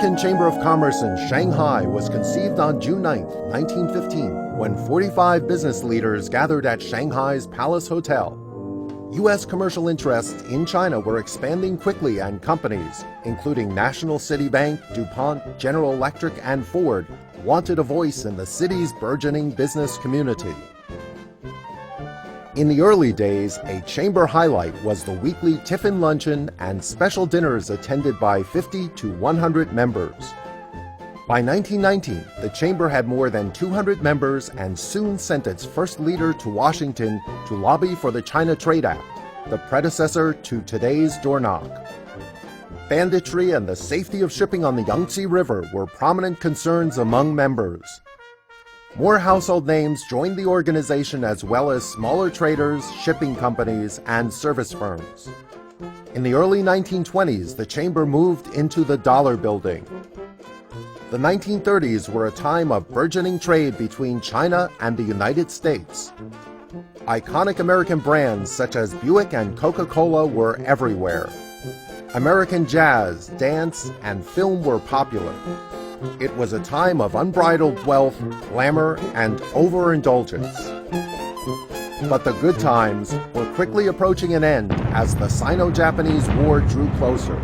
American Chamber of Commerce in Shanghai was conceived on June 9, 1915, when 45 business leaders gathered at Shanghai's Palace Hotel. U.S. commercial interests in China were expanding quickly, and companies, including National City Bank, DuPont, General Electric, and Ford, wanted a voice in the city's burgeoning business community. In the early days, a chamber highlight was the weekly tiffin luncheon and special dinners attended by 50 to 100 members. By 1919, the chamber had more than 200 members and soon sent its first leader to Washington to lobby for the China Trade Act, the predecessor to today's door knock. Banditry and the safety of shipping on the Yangtze River were prominent concerns among members. More household names joined the organization, as well as smaller traders, shipping companies, and service firms. In the early 1920s, the chamber moved into the Dollar Building. The 1930s were a time of burgeoning trade between China and the United States. Iconic American brands such as Buick and Coca-Cola were everywhere. American jazz, dance, and film were popular. It was a time of unbridled wealth, glamour, and overindulgence. But the good times were quickly approaching an end as the Sino-Japanese War drew closer.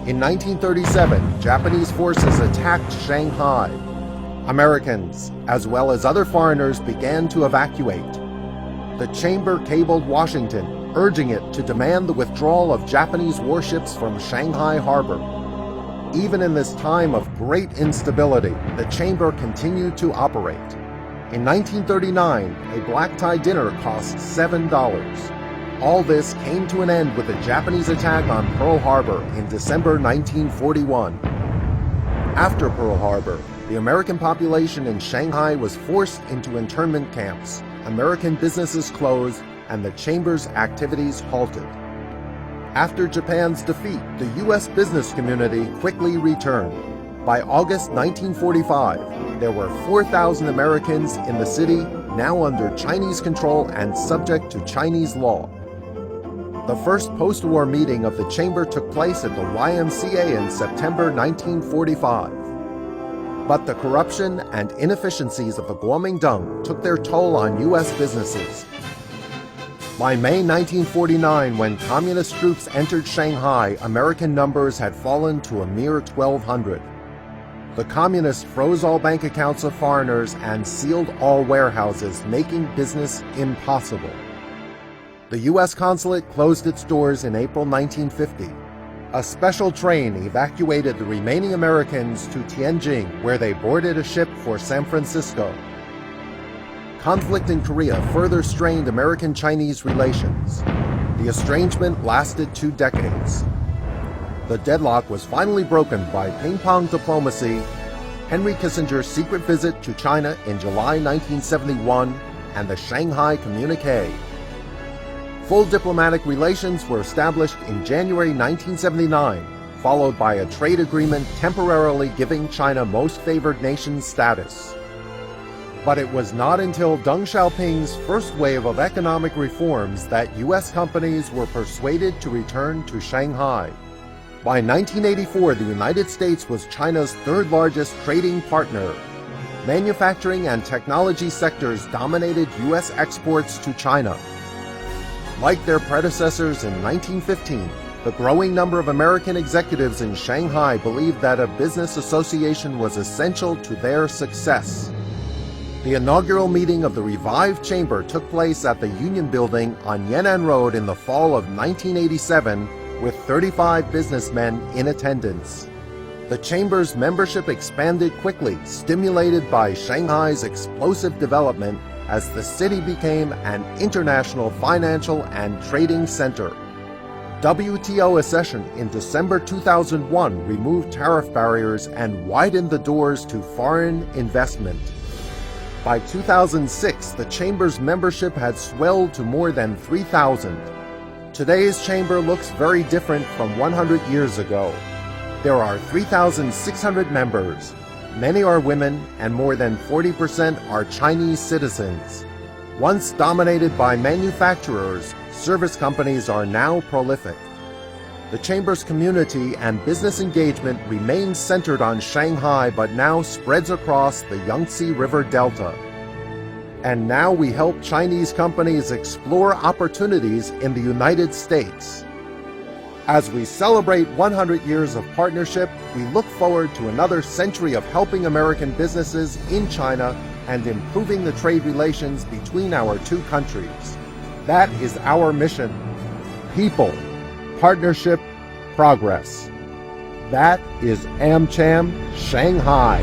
In 1937, Japanese forces attacked Shanghai. Americans, as well as other foreigners, began to evacuate. The chamber cabled Washington, urging it to demand the withdrawal of Japanese warships from Shanghai harbor. Even in this time of great instability, the chamber continued to operate. In 1939, a black-tie dinner cost $7. All this came to an end with the Japanese attack on Pearl Harbor in December 1941. After Pearl Harbor, the American population in Shanghai was forced into internment camps, American businesses closed, and the chamber's activities halted. After Japan's defeat, the U.S. business community quickly returned. By August 1945, there were 4,000 Americans in the city, now under Chinese control and subject to Chinese law. The first post-war meeting of the chamber took place at the YMCA in September 1945. But the corruption and inefficiencies of the Kuomintang took their toll on U.S. businesses. By May 1949, when communist troops entered Shanghai, American numbers had fallen to a mere 1,200. The communists froze all bank accounts of foreigners and sealed all warehouses, making business impossible. The U.S. consulate closed its doors in April 1950. A special train evacuated the remaining Americans to Tianjin, where they boarded a ship for San Francisco. Conflict in Korea further strained American-Chinese relations. The estrangement lasted 2 decades. The deadlock was finally broken by ping-pong diplomacy, Henry Kissinger's secret visit to China in July 1971, and the Shanghai Communique. Full diplomatic relations were established in January 1979, followed by a trade agreement temporarily giving China most favored nation status. But it was not until Deng Xiaoping's first wave of economic reforms that U.S. companies were persuaded to return to Shanghai. By 1984, the United States was China's third-largest trading partner. Manufacturing and technology sectors dominated U.S. exports to China. Like their predecessors in 1915, the growing number of American executives in Shanghai believed that a business association was essential to their success. The inaugural meeting of the revived chamber took place at the Union Building on Yan'an Road in the fall of 1987, with 35 businessmen in attendance. The chamber's membership expanded quickly, stimulated by Shanghai's explosive development as the city became an international financial and trading center. WTO accession in December 2001 removed tariff barriers and widened the doors to foreign investment. By 2006, the chamber's membership had swelled to more than 3,000. Today's chamber looks very different from 100 years ago. There are 3,600 members. Many are women, and more than 40% are Chinese citizens. Once dominated by manufacturers, service companies are now prolific. The Chamber's community and business engagement remains centered on Shanghai but now spreads across the Yangtze River Delta. And now we help Chinese companies explore opportunities in the United States. As we celebrate 100 years of partnership, we look forward to another century of helping American businesses in China and improving the trade relations between our two countries. That is our mission. People, partnership, progress. That is AmCham Shanghai.